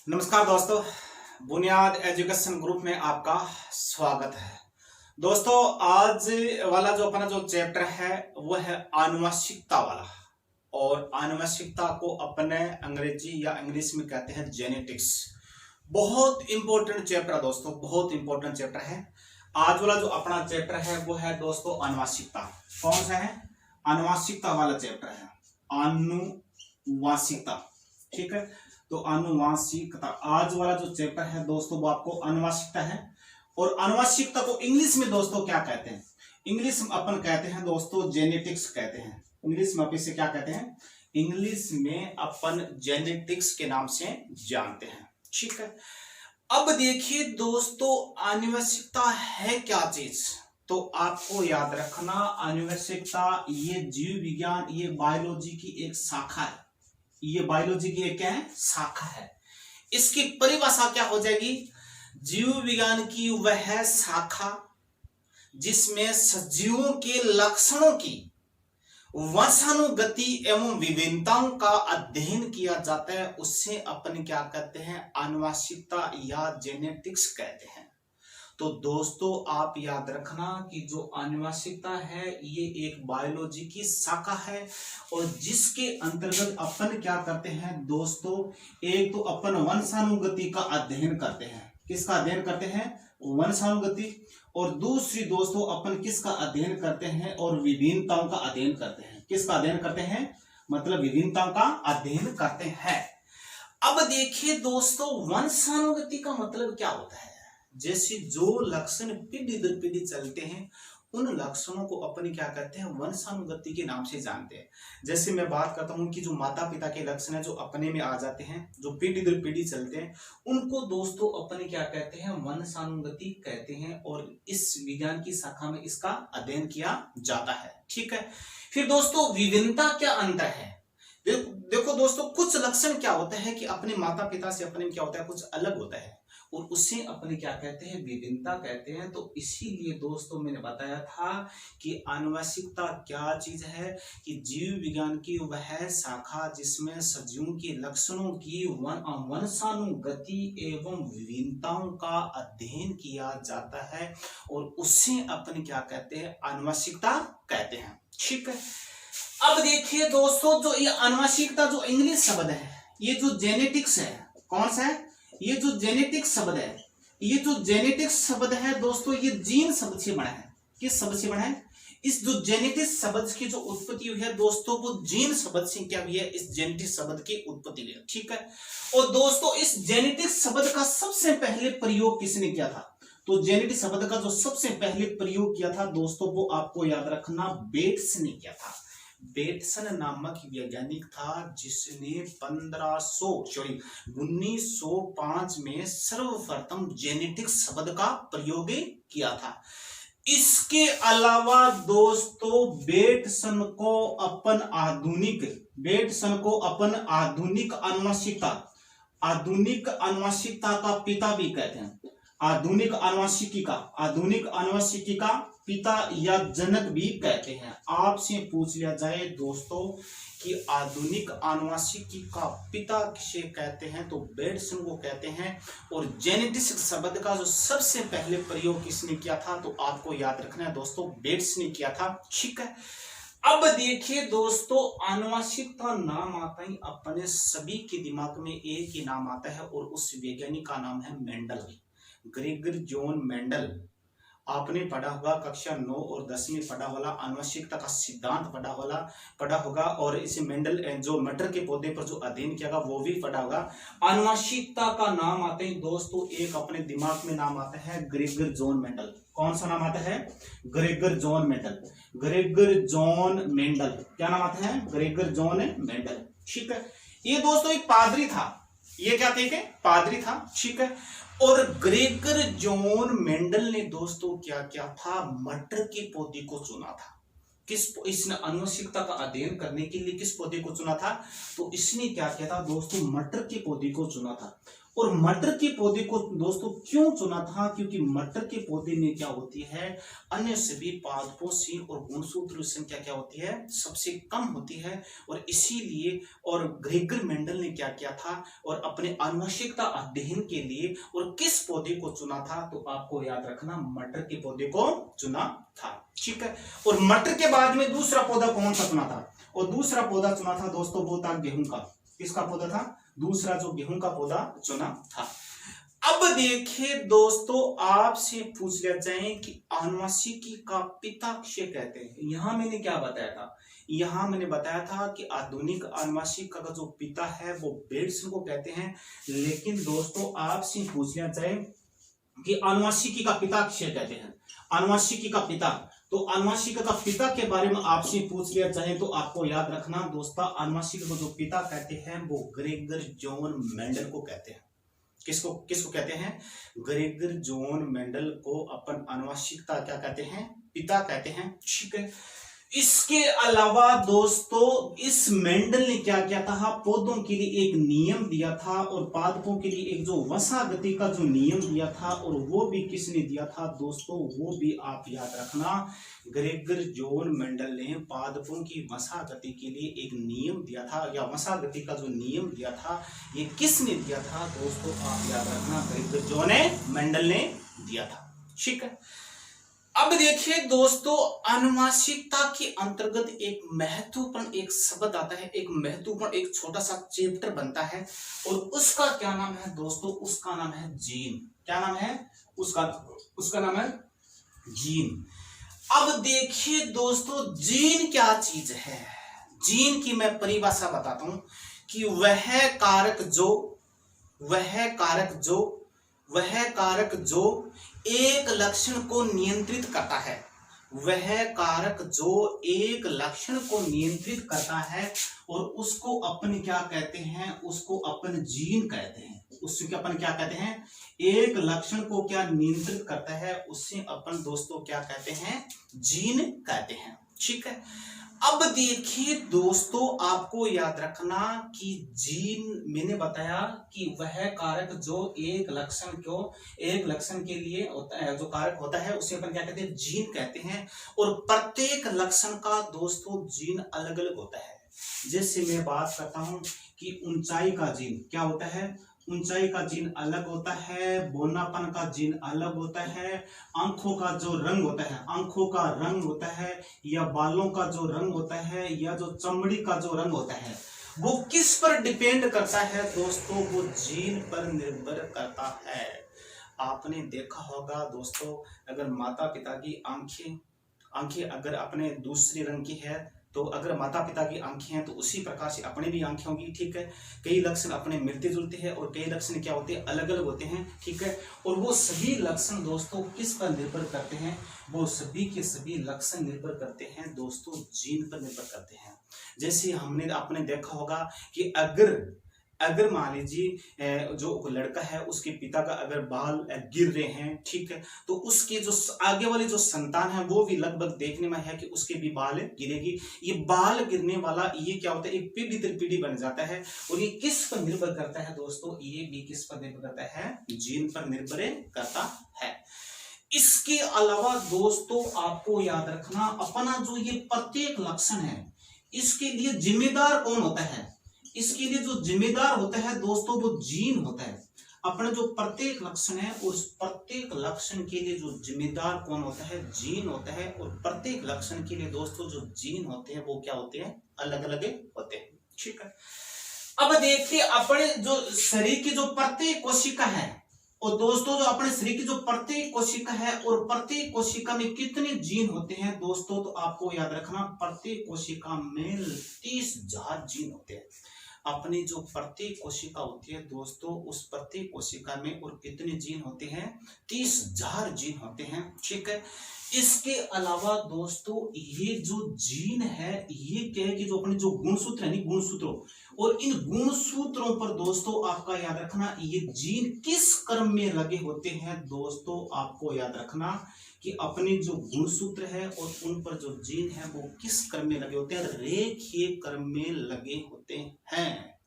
नमस्कार दोस्तों, बुनियाद एजुकेशन ग्रुप में आपका स्वागत है। दोस्तों, आज वाला जो अपना जो चैप्टर है वो है आनुवंशिकता वाला। और आनुवंशिकता को अपने अंग्रेजी या इंग्लिश में कहते हैं जेनेटिक्स। बहुत इंपॉर्टेंट चैप्टर है दोस्तों, बहुत इंपॉर्टेंट चैप्टर है। आज वाला जो अपना चैप्टर है वो है दोस्तों आनुवंशिकता। कौन सा है? आनुवंशिकता वाला चैप्टर है, आनुवंशिकता। ठीक है, तो आनुवंशिकता आज वाला जो चैप्टर है दोस्तों वो आपको आनुवंशिकता है। और आनुवंशिकता को इंग्लिश में दोस्तों क्या कहते हैं? इंग्लिश में अपन कहते हैं दोस्तों जेनेटिक्स कहते हैं। इंग्लिश में अपन इसे क्या कहते हैं? इंग्लिश में अपन जेनेटिक्स के नाम से जानते हैं। ठीक है, अब देखिए दोस्तों, आनुवंशिकता है क्या चीज? तो आपको याद रखना, आनुवंशिकता ये जीव विज्ञान, ये बायोलॉजी की एक शाखा है। ये बायोलॉजी की एक क्या है? शाखा है। इसकी परिभाषा क्या हो जाएगी? जीव विज्ञान की वह शाखा जिसमें सजीवों के लक्षणों की वंशानुगति एवं विभिन्नताओं का अध्ययन किया जाता है, उससे अपन क्या कहते हैं? आनुवंशिकता या जेनेटिक्स कहते हैं। तो दोस्तों आप याद रखना कि जो आनुवंशिकता है ये एक बायोलॉजी की शाखा है, और जिसके अंतर्गत अपन क्या करते हैं दोस्तों? एक तो अपन वंशानुगति का अध्ययन करते हैं। किसका अध्ययन करते हैं? वंशानुगति। और दूसरी दोस्तों अपन किसका अध्ययन करते हैं? और विभिन्नताओं का अध्ययन करते हैं। किसका अध्ययन करते हैं? मतलब विभिन्नताओं का अध्ययन करते हैं। अब देखिए दोस्तों, वंशानुगति का मतलब क्या होता है? जैसे जो लक्षण पीढ़ी दर पीढ़ी चलते हैं, उन लक्षणों को अपन क्या कहते हैं? वंशानुगति के नाम से जानते हैं। जैसे मैं बात करता हूं कि जो माता पिता के लक्षण है जो अपने में आ जाते हैं, जो पीढ़ी दर पीढ़ी चलते हैं, उनको दोस्तों अपन क्या कहते हैं? वंशानुगति कहते हैं। और इस विज्ञान की शाखा में इसका अध्ययन किया जाता है। ठीक है, फिर दोस्तों विभिन्नता क्या अंतर है? देखो दोस्तों, कुछ लक्षण क्या होता है कि अपने माता पिता से अपने में क्या होता है? कुछ अलग होता है, और उससे अपने क्या कहते हैं? विभिन्नता कहते हैं। तो इसीलिए दोस्तों मैंने बताया था कि आनुवंशिकता क्या चीज है? कि जीव विज्ञान की वह शाखा जिसमें सजीवों के लक्षणों की वंशानुगति एवं विभिन्नताओं का अध्ययन किया जाता है, और उससे अपन क्या कहते हैं? आनुवंशिकता कहते हैं। ठीक है, अब देखिए दोस्तों, जो ये आनुवंशिकता जो इंग्लिश शब्द है, ये जो जेनेटिक्स है, कौन सा है? ये जो जेनेटिक्स शब्द है, ये जो जेनेटिक्स शब्द है दोस्तों, ये जीन शब्द से बना है। किस शब्द से बना है? इस जो जेनेटिक्स शब्द की जो उत्पत्ति हुई है दोस्तों, वो जीन शब्द से क्या हुई है? इस जेनेटिक्स शब्द की उत्पत्ति हुई है। ठीक है, और दोस्तों इस जेनेटिक्स शब्द का सबसे पहले प्रयोग किसने किया था? तो जेनेटिक्स शब्द का जो सबसे पहले प्रयोग किया था दोस्तों, वो आपको याद रखना बेट्स ने किया था। बेटसन नामक वैज्ञानिक था जिसने 1905 में सर्वप्रथम जेनेटिक्स शब्द का प्रयोग किया था। इसके अलावा दोस्तों बेटसन को अपन आधुनिक आनुवंशिकता का पिता भी कहते हैं। आधुनिक आनुवंशिकी का पिता या जनक भी कहते हैं। आपसे पूछ लिया जाए दोस्तों कि आधुनिक आनुवंशिकी का पिता किसे कहते हैं, तो बेटसन को कहते हैं। और जेनेटिक्स शब्द का जो सबसे पहले प्रयोग किसने किया था, तो आपको याद रखना है दोस्तों, बेट्स ने किया था। ठीक है, अब देखिए दोस्तों, आनुवंशिकता नाम आता ही अपने सभी के दिमाग में एक ही नाम आता है, और उस वैज्ञानिक का नाम है मेंडल, ग्रेगर जॉन मेंडल। आपने पढ़ा होगा कक्षा 9 और 10 में पढ़ा होगा, आनुवंशिकता का सिद्धांत पढ़ा होगा, और इसे मेंडल जो मटर के पौधे पर जो अध्ययन किया वो भी पढ़ा होगा। आनुवंशिकता का नाम आते ही दोस्तों एक अपने दिमाग में नाम आता है ग्रेगर जॉन मेंडल। कौन सा नाम आता है? Gregor John Mendel. Gregor John Mendel, क्या नाम आता है? Gregor John Mendel. ठीक है, ये दोस्तों एक पादरी था। ये क्या थे? पादरी था। ठीक है, और ग्रेगर जॉन मेंडल ने दोस्तों क्या किया था? मटर के पौधे को चुना था। इसने आनुवंशिकता का अध्ययन करने के लिए किस पौधे को चुना था? तो इसने क्या किया था दोस्तों? मटर के पौधे को चुना था। और मटर के पौधे को दोस्तों क्यों चुना था? क्योंकि मटर के पौधे में क्या होती है, अन्य सभी पादपों से और गुणसूत्र संख्या क्या होती है, सबसे कम होती है। और इसीलिए और ग्रेगर मेंडल ने क्या किया था, और अपने आनुवंशिकता अध्ययन के लिए और किस पौधे को चुना था, तो आपको याद रखना मटर के पौधे को चुना था। ठीक है। और मटर के बाद में दूसरा पौधा कौन सा चुना था? और दूसरा पौधा चुना था दोस्तों वो था गेहूं का। किसका पौधा था? दूसरा जो गेहूं का पौधा चुना था। अब देखिए दोस्तों, आपसे पूछ लिया जाए कि आनुवंशिकी का पिता किसे कहते हैं। यहां मैंने क्या बताया था? यहां मैंने बताया था कि आधुनिक आनुवंशिकी का जो पिता है वो बेटसन को कहते हैं। लेकिन दोस्तों आपसे पूछ लिया जाए कि आनुवंशिकी का पिता किसे कहते हैं, आनुवंशिकी का पिता, तो आनुवंशिकी का पिता के बारे में आपसे पूछ लिया जाए तो आपको याद रखना दोस्तों, आनुवंशिकी को जो पिता कहते हैं वो ग्रेगर जॉन मेंडल को कहते हैं। किसको किसको कहते हैं? ग्रेगर जॉन मेंडल को अपन आनुवंशिकता क्या कहते हैं? पिता कहते हैं। ठीक है। इसके अलावा दोस्तों इस मेंडल ने क्या किया था, पौधों के लिए एक नियम दिया था और पादपों के लिए एक जो वसागति का जो नियम दिया था, और वो भी किसने दिया था दोस्तों, वो भी आप याद रखना, ग्रेगर जॉन मेंडल ने पादपों की वसागति के लिए एक नियम दिया था, या वसागति का जो नियम दिया था ये किसने दिया था दोस्तों, आप याद रखना ग्रेगर जॉन मेंडल ने दिया था। ठीक है। अब देखिए दोस्तों, आनुवंशिकता के अंतर्गत एक महत्वपूर्ण एक शब्द आता है, एक महत्वपूर्ण एक छोटा सा चैप्टर बनता है, और उसका क्या नाम है दोस्तों? उसका नाम है जीन। क्या नाम है उसका नाम है जीन। अब देखिए दोस्तों, जीन क्या चीज है? जीन की मैं परिभाषा बताता हूं कि वह कारक जो एक लक्षण को नियंत्रित करता है, वह कारक जो एक लक्षण को नियंत्रित करता है, और उसको अपन क्या कहते हैं? उसको अपन जीन कहते हैं। उससे अपन क्या कहते हैं? एक लक्षण को क्या नियंत्रित करता है, उससे अपन दोस्तों क्या कहते हैं? जीन कहते हैं। ठीक है। अब देखिए दोस्तों, आपको याद रखना कि जीन, मैंने बताया कि वह कारक जो एक लक्षण के लिए होता है, जो कारक होता है उसे अपन क्या कहते हैं? जीन कहते हैं। और प्रत्येक लक्षण का दोस्तों जीन अलग अलग होता है। जैसे मैं बात करता हूं कि ऊंचाई का जीन क्या होता है? ऊंचाई का जीन अलग होता है, बोनापन का जीन अलग होता है, आंखों का जो रंग होता है, आंखों का रंग होता है, या बालों का जो रंग होता है, या जो चमड़ी का जो रंग होता है, वो किस पर डिपेंड करता है दोस्तों? वो जीन पर निर्भर करता है। आपने देखा होगा दोस्तों, अगर माता पिता की आंखें अगर अपने दूसरे रंग की है, तो अगर माता पिता की आंखें हैं तो उसी प्रकार से अपने भी आंखें होंगी। ठीक है। कई लक्षण अपने मिलते जुलते हैं और कई लक्षण क्या होते हैं? अलग अलग होते हैं। ठीक है। और वो सभी लक्षण दोस्तों किस पर निर्भर करते हैं? वो सभी के सभी लक्षण निर्भर करते हैं दोस्तों जीन पर निर्भर करते हैं। जैसे आपने देखा होगा कि अगर मान लीजिए जो लड़का है उसके पिता का अगर बाल गिर रहे हैं, ठीक है, तो उसके जो आगे वाली जो संतान है वो भी लगभग देखने में है कि उसके भी बाल गिरेगी। ये बाल गिरने वाला ये क्या होता है? एक पीढ़ी दर पीढ़ी बन जाता है। और ये किस पर निर्भर करता है दोस्तों? ये भी किस पर निर्भर करता है? जीन पर निर्भर करता है। इसके अलावा दोस्तों आपको याद रखना, अपना जो ये प्रत्येक लक्षण है इसके लिए जिम्मेदार कौन होता है? इसके लिए जो जिम्मेदार होता है दोस्तों वो जीन होता है। अपना जो प्रत्येक लक्षण है उस प्रत्येक लक्षण के लिए जो जिम्मेदार कौन होता है? जीन होता है। और प्रत्येक लक्षण के लिए दोस्तों जो जीन होते हैं वो क्या होते हैं? अलग अलग होते हैं। ठीक है। अब देखिए, अपने जो शरीर की जो प्रत्येक कोशिका है, और दोस्तों जो अपने शरीर की जो प्रत्येक कोशिका है, और प्रत्येक कोशिका में कितने जीन होते हैं दोस्तों? तो आपको याद रखना, प्रत्येक कोशिका में 30,000 जीन होते हैं। अपनी जो प्रत्येक कोशिका होती है दोस्तों, उस प्रत्येक कोशिका में और कितने जीन होते हैं? 30,000 जीन होते हैं। ठीक है। इसके अलावा दोस्तों ये जो जीन है ये क्या है कि जो अपने जो गुणसूत्र है, गुणसूत्रों, और इन गुणसूत्रों पर दोस्तों आपका याद रखना ये जीन किस क्रम में लगे होते हैं दोस्तों? आपको याद रखना कि अपने जो गुणसूत्र है और उन पर जो जीन है वो किस क्रम में लगे होते हैं? रेखीय क्रम में लगे होते हैं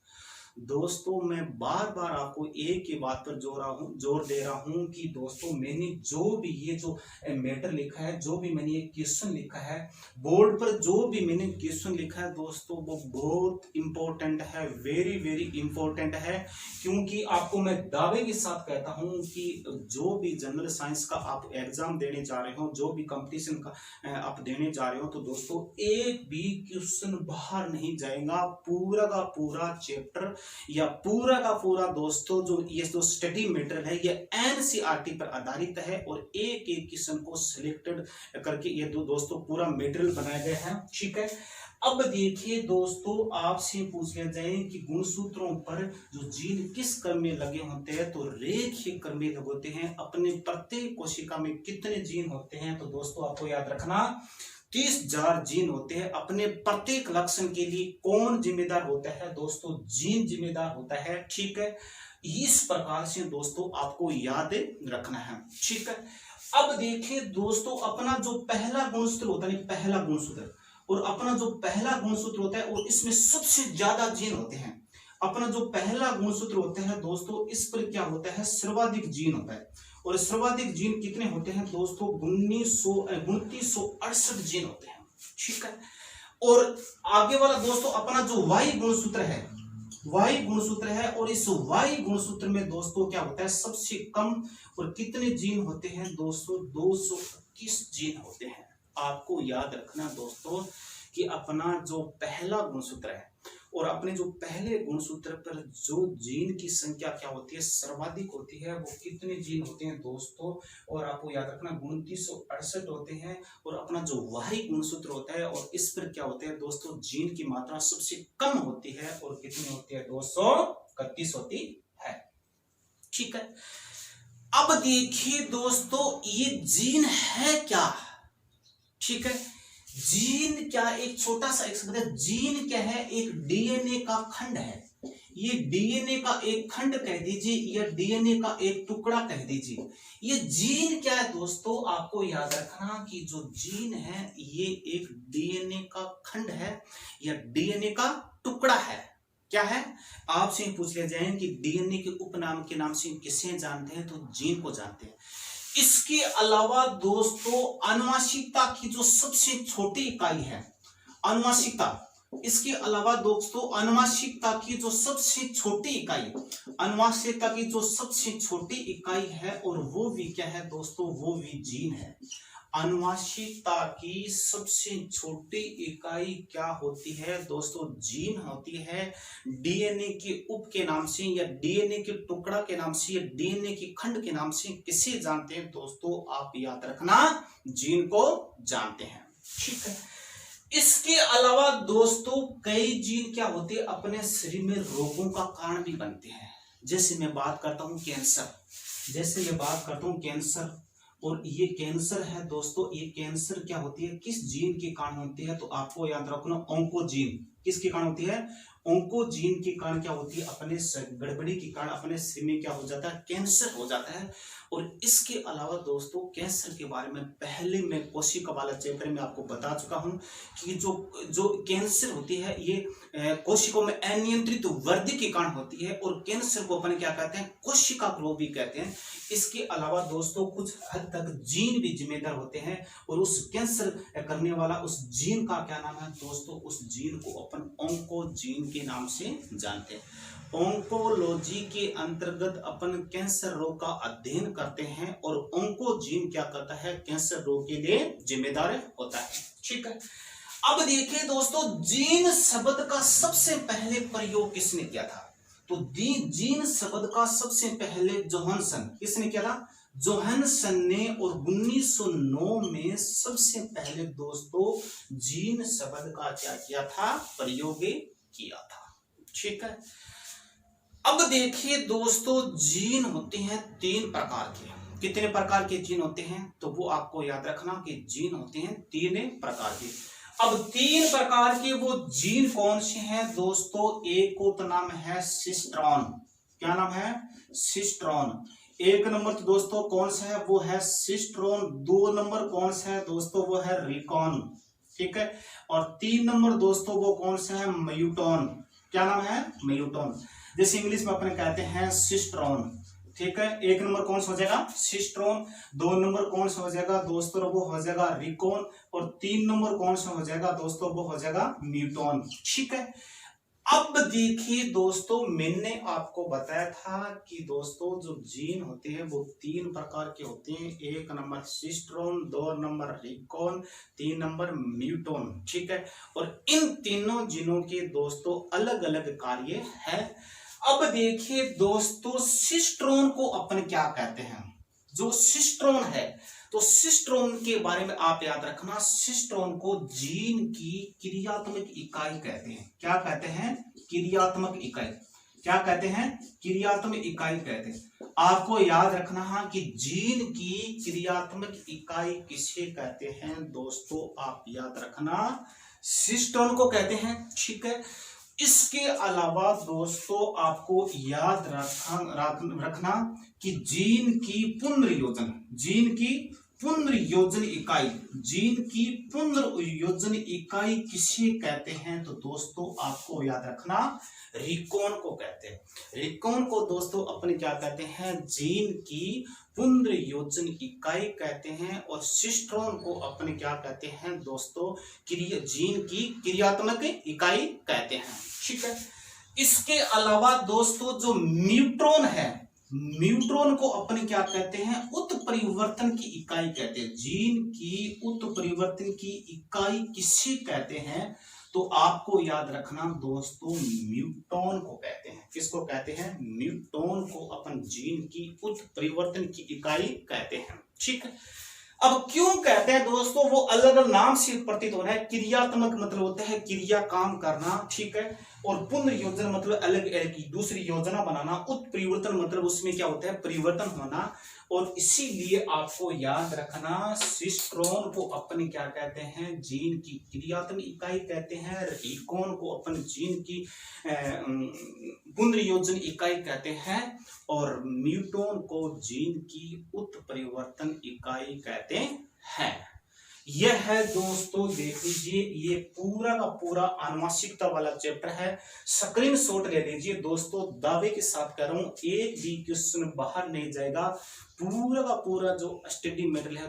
दोस्तों मैं बार बार आपको एक ही बात पर जोर दे रहा हूं कि दोस्तों मैंने जो भी ये जो मैटर लिखा है, जो भी मैंने ये क्वेश्चन लिखा है बोर्ड पर, जो भी मैंने क्वेश्चन लिखा है दोस्तों वो बहुत इंपॉर्टेंट है, वेरी वेरी इंपॉर्टेंट है। क्योंकि आपको मैं दावे के साथ कहता हूं कि जो भी जनरल साइंस का आप एग्जाम देने जा रहे हो, जो भी कंपटीशन का आप देने जा रहे हो, तो दोस्तों एक भी क्वेश्चन बाहर नहीं जाएगा। पूरा का पूरा चैप्टर या पूरा का पूरा दोस्तों जो ये जो स्टडी मटेरियल है ये एनसीईआरटी पर आधारित है और एक एक क्वेश्चन को सिलेक्टेड करके ये दोस्तों पूरा मटेरियल बनाया गया है। ठीक है, अब देखिए दोस्तों आपसे पूछ लिया जाए कि गुणसूत्रों पर जो जीन किस क्रम में लगे होते हैं, तो रेखीय क्रम में लगे होते हैं। अपने प्रत्येक कोशिका में कितने जीन होते हैं, तो दोस्तों आपको याद रखना 30,000 जीन होते हैं। अपने प्रत्येक लक्षण के लिए कौन जिम्मेदार होता है, दोस्तों जीन जिम्मेदार होता है। ठीक है, इस प्रकार से दोस्तों आपको याद रखना है। ठीक है, अब देखिए दोस्तों अपना जो पहला गुणसूत्र होता है, पहला गुणसूत्र और अपना जो पहला गुणसूत्र होता है और इसमें सबसे ज्यादा जीन होते हैं। अपना जो पहला गुणसूत्र होता है दोस्तों इस पर क्या होता है, सर्वाधिक जीन होता है। और सर्वाधिक जीन कितने होते हैं दोस्तों, 2968 जीन होते हैं। ठीक है, और आगे वाला दोस्तों अपना जो वाई गुणसूत्र है, वाई गुणसूत्र है, और इस वाई गुणसूत्र में दोस्तों क्या होता है, सबसे कम और कितने जीन होते हैं दोस्तों, 221 जीन होते हैं। आपको याद रखना दोस्तों कि अपना जो पहला गुणसूत्र है और अपने जो पहले गुणसूत्र पर जो जीन की संख्या क्या होती है, सर्वाधिक होती है, वो कितने जीन होते हैं दोस्तों, और आपको याद रखना 2968 होते हैं। और अपना जो वाई गुणसूत्र होता है और इस पर क्या होते हैं दोस्तों, जीन की मात्रा सबसे कम होती है और कितनी होती है, 231 होती है। ठीक है, अब देखिए दोस्तों ये जीन है क्या। ठीक है, जीन क्या, एक छोटा सा जीन क्या है, एक डीएनए का खंड है। ये डीएनए का एक खंड कह दीजिए या डीएनए का एक टुकड़ा कह दीजिए। ये जीन क्या है दोस्तों, आपको याद रखना कि जो जीन है ये एक डीएनए का खंड है या डीएनए का टुकड़ा है। क्या है, आपसे पूछ लिया जाए कि डीएनए के उपनाम के नाम से किसे जानते हैं, तो जीन को जानते हैं। इसके अलावा दोस्तों आनुवंशिकता की जो सबसे छोटी इकाई है, आनुवंशिकता, इसके अलावा दोस्तों आनुवंशिकता की जो सबसे छोटी इकाई, आनुवंशिकता की जो सबसे छोटी इकाई है और वो भी क्या है दोस्तों, वो भी जीन है। आनुवंशिकता की सबसे छोटी इकाई क्या होती है दोस्तों, जीन होती है। डीएनए के उप के नाम से या डीएनए के टुकड़ा के नाम से या डीएनए के खंड के नाम से किसे जानते हैं दोस्तों, आप याद रखना जीन को जानते हैं। ठीक है, इसके अलावा दोस्तों कई जीन क्या होते हैं, अपने शरीर में रोगों का कारण भी बनते हैं। जैसे मैं बात करता हूं कैंसर, जैसे मैं बात करता हूं कैंसर, और ये कैंसर है दोस्तों, ये कैंसर क्या होती है, किस जीन के कारण होती है, तो आपको याद रखना ऑन्कोजीन। किसके कारण होती है, ऑन्कोजीन के कारण क्या होती है, अपने गड़बड़ी के कारण अपने शरीर में क्या हो जाता है, कैंसर हो जाता है। और इसके अलावा दोस्तों कैंसर के बारे में पहले मैं कोशिका वाला चैप्टर में आपको बता चुका हूं कि जो कैंसर होती है ये कोशिकाओं में अनियंत्रित वृद्धि के कारण होती है, और कैंसर को अपन क्या कहते हैं, कोशिका रोग भी कहते हैं। इसके अलावा दोस्तों कुछ हद तक जीन भी जिम्मेदार होते हैं, और उस कैंसर करने वाला उस जीन का क्या नाम है दोस्तों, उस जीन को अपन ऑन्कोजीन के नाम से जानते हैं। ऑन्कोलॉजी के अंतर्गत अपन कैंसर रोग का अध्ययन करते हैं, और ऑन्कोजीन क्या करता है, कैंसर रोग के लिए जिम्मेदार होता है। ठीक है, अब देखिए दोस्तों जीन शब्द का सबसे पहले प्रयोग किसने किया था, तो जीन शब्द का सबसे पहले जोहानसन, किसने किया था, जोहानसन ने, और 1909 में सबसे पहले दोस्तों जीन शब्द का क्या किया था, प्रयोग किया था। ठीक है, अब देखिए दोस्तों जीन होते हैं 3 प्रकार के। कितने प्रकार के जीन होते हैं, तो वो आपको याद रखना कि जीन होते हैं 3 प्रकार के। अब 3 प्रकार के वो जीन कौन से हैं दोस्तों, एक को तो नाम है सिस्ट्रॉन। क्या नाम है, सिस्ट्रॉन। 1 नंबर तो दोस्तों कौन सा है, वो है सिस्ट्रॉन। 2 नंबर कौन सा है दोस्तों, वो है रिकॉन। ठीक है, और 3 नंबर दोस्तों वो कौन सा है, म्यूटॉन। क्या नाम है, म्यूटॉन। जैसे इंग्लिश में अपने कहते हैं सिस्ट्रॉन, ठीक है। एक नंबर कौन सा हो जाएगा सिस्ट्रॉन, 2 नंबर कौन सा हो जाएगा दोस्तों वो हो जाएगा रिकॉन, और 3 नंबर कौन सा हो जाएगा दोस्तों वो हो जाएगा न्यूटन, ठीक है। अब देखिए दोस्तों, मैंने आपको बताया था कि दोस्तों जो जीन होते हैं वो 3 प्रकार के होते हैं। 1 number cistron, 2 number recon, 3 number Newton, ठीक है। और इन तीनों जीनों के दोस्तों अलग अलग कार्य है। अब देखिए दोस्तों, सिस्ट्रॉन को अपन क्या कहते हैं, जो सिस्ट्रॉन है, तो सिस्ट्रॉन के बारे में आप याद रखना, सिस्ट्रॉन को जीन की क्रियात्मक इकाई कहते हैं। क्या कहते हैं, क्रियात्मक इकाई। क्या कहते हैं, क्रियात्मक इकाई कहते हैं। आपको याद रखना है कि जीन की क्रियात्मक इकाई किसे कहते हैं दोस्तों, आप याद रखना सिस्ट्रॉन को कहते हैं, ठीक है। इसके अलावा दोस्तों आपको याद रखना कि जीन की पुनर्योजन, जीन की पुनर्योजन इकाई, जीन की पुनर्योजन इकाई किसे कहते हैं, तो दोस्तों आपको याद रखना रिकॉन को कहते हैं। रिकॉन को दोस्तों अपने क्या कहते हैं, जीन की पुनर्योजन इकाई कहते हैं। और सिस्ट्रॉन को अपने क्या कहते हैं दोस्तों, जीन की क्रियात्मक इकाई कहते हैं, ठीक है। इसके अलावा दोस्तों जो न्यूट्रॉन है, न्यूट्रॉन को अपने क्या कहते हैं, उत्परिवर्तन की इकाई कहते हैं। जीन की उत्परिवर्तन की इकाई किसे कहते हैं, तो आपको याद रखना दोस्तों न्यूट्रॉन को कहते हैं। किसको कहते हैं, न्यूट्रॉन को अपन जीन की उत्परिवर्तन की इकाई कहते हैं, ठीक है। अब क्यों कहते हैं दोस्तों, वो अलग अलग नाम से प्रतीत हो रहा है। क्रियात्मक मतलब होता है क्रिया, काम करना, ठीक है। और पुनर्योजन मतलब अलग अलग दूसरी योजना बनाना। उत्परिवर्तन मतलब उसमें क्या होता है, परिवर्तन होना। और इसीलिए आपको याद रखना सिस्ट्रॉन को अपन क्या कहते हैं, जीन की क्रियात्मक इकाई कहते हैं। रिकॉन को अपन जीन की पुनर्योजन इकाई कहते हैं। और न्यूट्रॉन को जीन की उत्परिवर्तन इकाई कहते हैं। यह है दोस्तों, देख लीजिए, ये पूरा का पूरा आनुवंशिकता वाला चैप्टर है। स्क्रीनशॉट ले लीजिए दोस्तों, दावे के साथ कह रहा हूं, एक भी क्वेश्चन बाहर नहीं जाएगा। पूरा का पूरा जो स्टडी मटेरियल है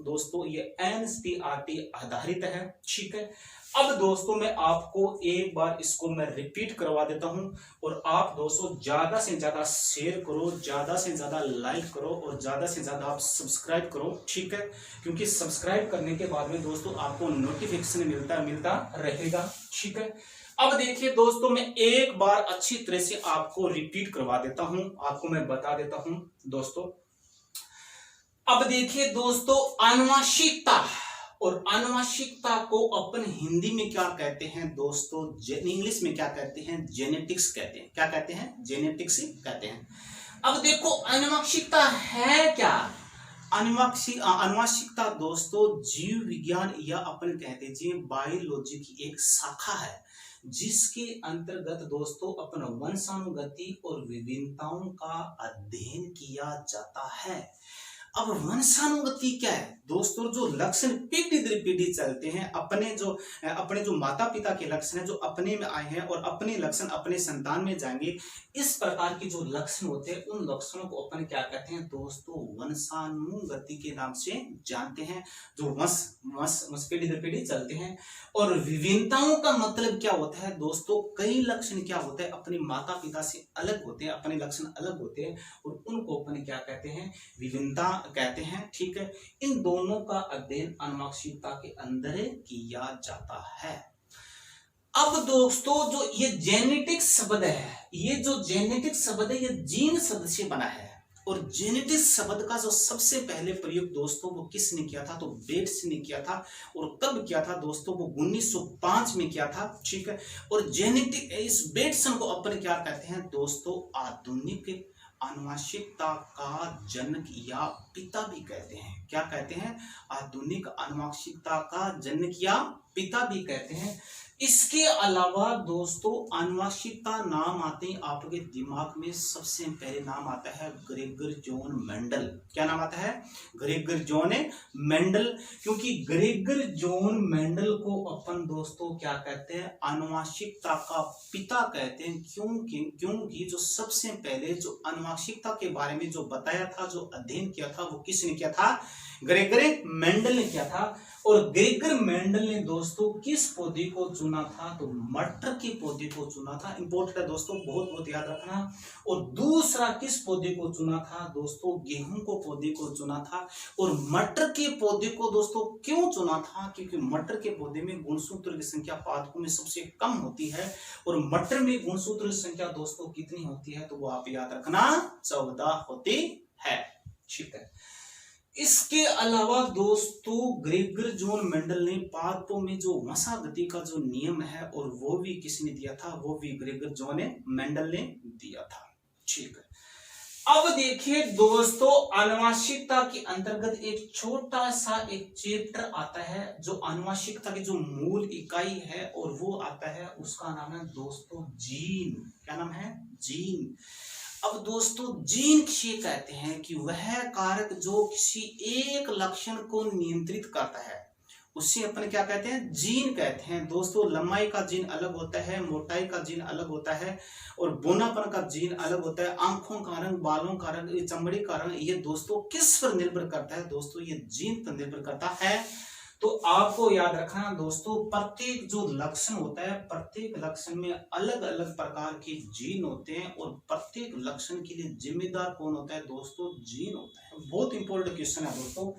दोस्तों ये एनसीईआरटी आधारित है, ठीक है। अब दोस्तों मैं आपको एक बार इसको मैं रिपीट करवा देता हूं, और आप दोस्तों ज्यादा से ज्यादा शेयर करो, ज्यादा से ज्यादा लाइक करो, और ज्यादा से ज्यादा आप सब्सक्राइब करो, ठीक है। क्योंकि सब्सक्राइब करने के बाद में दोस्तों आपको नोटिफिकेशन मिलता रहेगा, ठीक है। अब देखिए दोस्तों, मैं एक बार अच्छी तरह से आपको रिपीट करवा देता हूं, आपको मैं बता देता हूं दोस्तों। अब देखिए दोस्तों, आनुवंशिकता, और आनुवंशिकता को अपन हिंदी में क्या कहते हैं दोस्तों, इंग्लिश में क्या कहते हैं, जेनेटिक्स कहते हैं। क्या कहते हैं, जेनेटिक्स कहते हैं। अब देखो आनुवंशिकता है क्या। आनुवंशिकता दोस्तों जीव विज्ञान या अपन कहते हैं बायोलॉजी की एक शाखा है, जिसके अंतर्गत दोस्तों अपन वंशानुगति और विभिन्नताओं का अध्ययन किया जाता है। अब वंशानुगति क्या है दोस्तों, जो लक्षण पीढ़ी दर पीढ़ी चलते हैं, अपने जो माता पिता के लक्षण है जो अपने में आए हैं, और अपने लक्षण अपने संतान में जाएंगे, इस प्रकार के जो लक्षण होते हैं उन लक्षणों को अपन क्या कहते हैं दोस्तों, वंशानुगति के नाम से जानते हैं, जो वंश पीढ़ी दर पीढ़ी चलते हैं। और विभिन्नताओं का मतलब क्या होता है दोस्तों, कई लक्षण क्या होते हैं अपने माता पिता से अलग होते हैं, अपने लक्षण अलग होते हैं, और उनको अपन क्या कहते हैं, विभिन्नता कहते हैं, ठीक है। इन दोनों का अध्ययन आनुवंशिकता के अंदर किया जाता है। अब दोस्तों जो ये जेनेटिक्स शब्द है, ये जो जेनेटिक्स शब्द है ये जीन शब्द से बना है। और जेनेटिक्स शब्द का जो सबसे पहले प्रयोग दोस्तों वो किसने किया था, तो बेट्स ने किया था। और कब किया था दोस्तों, वो 1905 में किया था, ठीक है। और जेनेटिक इस बेट्सन को अपन क्या कहते हैं दोस्तों, आधुनिक आनुवंशिकता का जनक या पिता भी कहते हैं। क्या कहते हैं, आधुनिक आनुवंशिकता का जनक या पिता भी कहते हैं। इसके अलावा दोस्तों आनुवंशिकता नाम आते ही आपके दिमाग में सबसे पहले नाम आता है ग्रेगर जॉन मेंडल। क्या नाम आता है? Gregor John Mendel. क्योंकि ग्रेगर जॉन मेंडल को अपन दोस्तों क्या कहते हैं? आनुवंशिकता का पिता कहते हैं। क्योंकि जो सबसे पहले जो आनुवंशिकता के बारे में जो बताया था, जो अध्ययन किया था, वो किसने किया था? ग्रेगर मेंडल ने किया था। और ग्रेगर मेंडल ने दोस्तों किस पौधे को चुना था? तो मटर के पौधे को चुना था। इंपॉर्टेंट है दोस्तों, बहुत बहुत याद रखना। और दूसरा किस पौधे को चुना था दोस्तों? गेहूं को पौधे को चुना था। और मटर के पौधे को दोस्तों क्यों चुना था? क्योंकि मटर के पौधे में गुणसूत्र की संख्या पादपों में सबसे कम होती है। और मटर में गुणसूत्र की संख्या दोस्तों कितनी होती है? तो वो आप याद रखना, 14 होती है। ठीक है। इसके अलावा दोस्तों ग्रेगर जॉन मेंडल ने पादपों में जो वसा गति का जो नियम है, और वो भी किसने दिया था? वो भी ग्रेगर जॉन मेंडल ने दिया था। ठीक है। अब देखिए दोस्तों, आनुवंशिकता के अंतर्गत एक छोटा सा एक चैप्टर आता है जो आनुवंशिकता की जो मूल इकाई है, और वो आता है, उसका नाम है दोस्तों जीन। क्या नाम है? जीन। अब दोस्तों जीन किसे कहते हैं? कि वह कारक जो किसी एक लक्षण को नियंत्रित करता है, उससे अपन क्या कहते हैं? जीन कहते हैं। दोस्तों लंबाई का जीन अलग होता है, मोटाई का जीन अलग होता है, और बोनापन का जीन अलग होता है। आंखों का रंग, बालों का रंग, चमड़ी का रंग, ये दोस्तों किस पर निर्भर करता है? दोस्तों ये जीन पर निर्भर करता है। तो आपको याद रखना दोस्तों, प्रत्येक जो लक्षण होता है, प्रत्येक लक्षण में अलग अलग प्रकार के जीन होते हैं, और प्रत्येक लक्षण के लिए जिम्मेदार कौन होता है? दोस्तों जीन होता है। बहुत इंपॉर्टेंट क्वेश्चन है दोस्तों,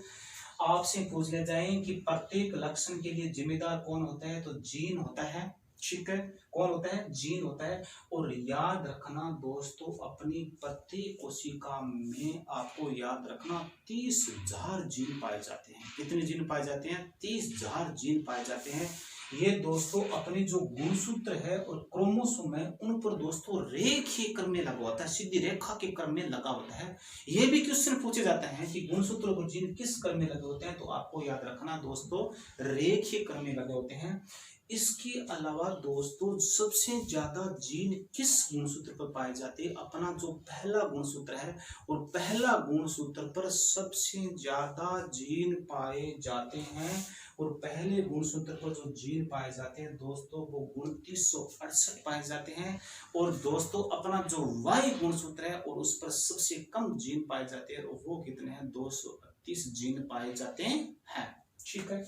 आपसे पूछ ले जाए कि प्रत्येक लक्षण के लिए जिम्मेदार कौन होता है? तो जीन होता है। ठीक है। कौन होता है? जीन होता है। और याद रखना दोस्तों, अपनी प्रत्येक कोशिका में आपको याद रखना 30,000 जीन पाए जाते हैं। कितने जीन पाए जाते हैं? 30,000 जीन पाए जाते हैं। ये दोस्तों अपने जो गुणसूत्र है और क्रोमोसोम है, उन पर दोस्तों रेखीय क्रम में लगा होता है, सीधी रेखा के क्रम में लगा होता है। ये भी क्वेश्चन पूछे जाता है कि गुणसूत्रों को जीन किस क्रम में लगे होते हैं? तो आपको याद रखना दोस्तों, रेखीय क्रम में लगे होते हैं। इसके अलावा दोस्तों सबसे ज्यादा जीन किस गुणसूत्र पर पाए जाते हैं? अपना जो पहला गुणसूत्र है, और पहला गुणसूत्र पर सबसे ज्यादा जीन पाए जाते हैं। और पहले गुणसूत्र पर जो जीन पाए जाते हैं दोस्तों, वो 2968 पाए जाते हैं। और दोस्तों अपना जो वाई गुणसूत्र है, और उस पर सबसे कम जीन पाए जाते हैं, और वो कितने हैं? 238 जीन पाए जाते हैं। ठीक है।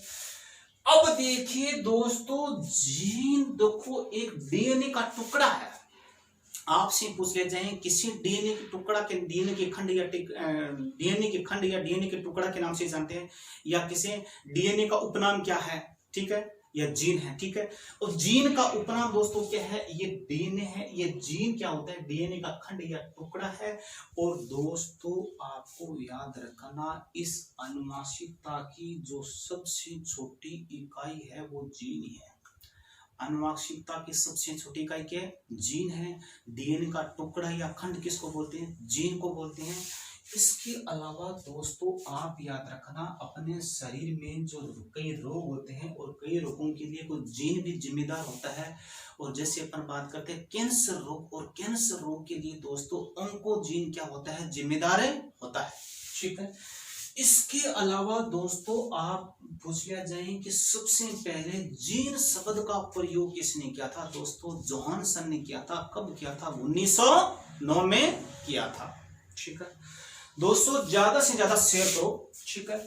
अब देखिए दोस्तों, जीन देखो एक डीएनए का टुकड़ा है। आपसे पूछ ले जाए किसी डीएनए के टुकड़ा के, डीएनए के खंड या डीएनए के खंड या डीएनए के टुकड़ा के नाम से जानते हैं, या किसी डीएनए का उपनाम क्या है? ठीक है, या जीन है। ठीक है। और जीन का उपनाम दोस्तों क्या है? ये डीएनए है। ये जीन क्या होता है? डीएनए का खंड या टुकड़ा है। और दोस्तों आपको याद रखना, इस आनुवंशिकता की जो सबसे छोटी इकाई है वो जीन ही है। आनुवंशिकता की सबसे छोटी इकाई क्या है? जीन है। डीएनए का टुकड़ा या खंड किसको बोलते हैं? जीन को बोलते हैं। इसके अलावा दोस्तों आप याद रखना, अपने शरीर में जो कई रोग होते हैं, और कई रोगों के लिए कोई जीन भी जिम्मेदार होता है। और जैसे अपन बात करते हैं कैंसर रोग, और कैंसर रोग के लिए दोस्तों ऑन्कोजीन क्या होता है? जिम्मेदार होता है। ठीक है। इसके अलावा दोस्तों आप पूछ लिया जाए कि सबसे पहले जीन शब्द का प्रयोग किसने किया था? दोस्तों जोहानसन ने किया था। कब किया था? 1909 में किया था। ठीक है दोस्तों, ज्यादा से ज्यादा शेयर करो। ठीक है।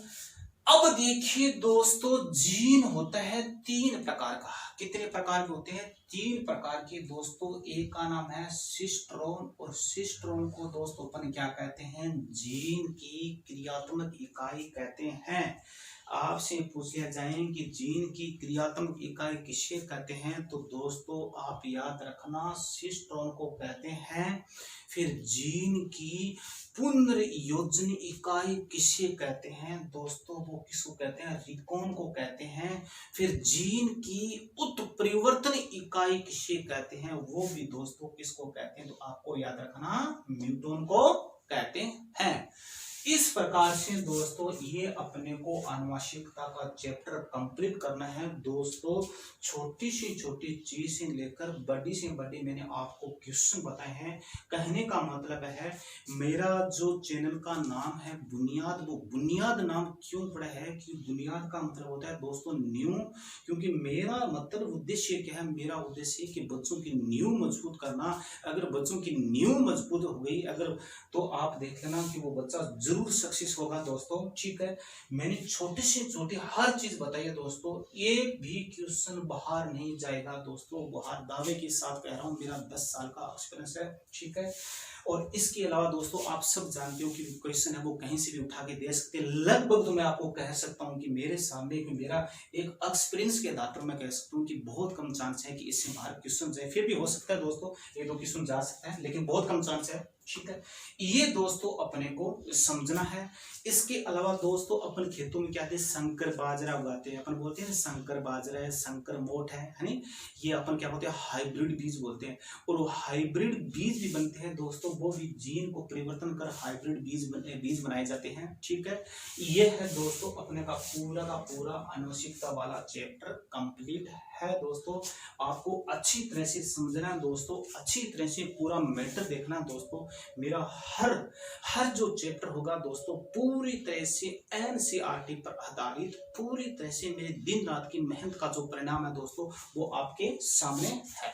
अब देखिए दोस्तों, जीन होता है 3 प्रकार का। कितने प्रकार के होते हैं? 3 प्रकार के दोस्तों। एक का नाम है सिस्ट्रोन, और सिस्ट्रोन को दोस्तों अपन क्या कहते हैं? जीन की क्रियात्मक इकाई कहते हैं। आपसे पूछ लिया जाए कि जीन की क्रियात्मक इकाई किसे कहते हैं? तो दोस्तों आप याद रखना, सिस्ट्रोन को कहते हैं। फिर जीन की पुनर्योजन इकाई किसे कहते हैं? दोस्तों वो किसको कहते हैं? रिकॉन को कहते हैं। फिर जीन की उत्परिवर्तन इकाई किसे कहते हैं? वो भी दोस्तों किसको कहते हैं? तो आपको याद रखना, म्यूटोन को कहते हैं। इस प्रकार से दोस्तों ये अपने को आनुवंशिकता का चैप्टर कंप्लीट करना है दोस्तों। छोटी से छोटी चीज से लेकर बड़ी से बड़ी मैंने आपको क्वेश्चन बताए हैं। कहने का मतलब है मेरा जो चैनल का नाम है बुनियाद, वो बुनियाद नाम क्यों पड़ा है कि बुनियाद का मतलब होता है दोस्तों न्यू, क्योंकि मेरा मतलब उद्देश्य क्या है, मेरा उद्देश्य कि बच्चों की न्यू मजबूत करना। अगर बच्चों की न्यू मजबूत हो गई अगर, तो आप देख लेना कि वो बच्चा जरूर सक्सेस होगा दोस्तों। ठीक है, मैंने छोटे से छोटे हर चीज बताई है दोस्तों, एक भी क्वेश्चन बाहर नहीं जाएगा दोस्तों, बाहर दावे के साथ कह रहा हूं, मेरा 10 साल का एक्सपीरियंस है। ठीक है, और इसके अलावा दोस्तों आप सब जानते हो कि क्वेश्चन है वो कहीं से भी उठा के दे सकते हैं। लगभग तो मैं आपको कह सकता हूं कि मेरे सामने मेरा एक एक्सपीरियंस के आधार पर मैं कह सकता हूं कि बहुत कम चांस है कि इससे बाहर क्वेश्चन जाए। फिर भी हो सकता है दोस्तों, एक दो क्वेश्चन जा सकता है, लेकिन बहुत कम चांस है। ठीक है, ये दोस्तों अपने को समझना है। इसके अलावा दोस्तों अपन खेतों में क्या थे, संकर बाजरा उगाते हैं, अपन बोलते हैं संकर बाजरा है, संकर मोठ है नहीं, ये अपन क्या बोलते हैं हाइब्रिड बीज बोलते हैं। और वो हाइब्रिड बीज भी बनते हैं दोस्तों, वो भी जीन को परिवर्तन कर हाइब्रिड बीज बनाए जाते हैं। ठीक है, ये है दोस्तों अपने का पूरा आनुवंशिकता वाला चैप्टर कंप्लीट है दोस्तों। आपको अच्छी तरह से समझना है दोस्तों, अच्छी तरह से पूरा मैटर देखना है दोस्तों। मेरा हर जो चैप्टर होगा दोस्तों पूरी तरह से एनसीईआरटी पर आधारित, पूरी तरह से मेरे दिन रात की मेहनत का जो परिणाम है दोस्तों वो आपके सामने है।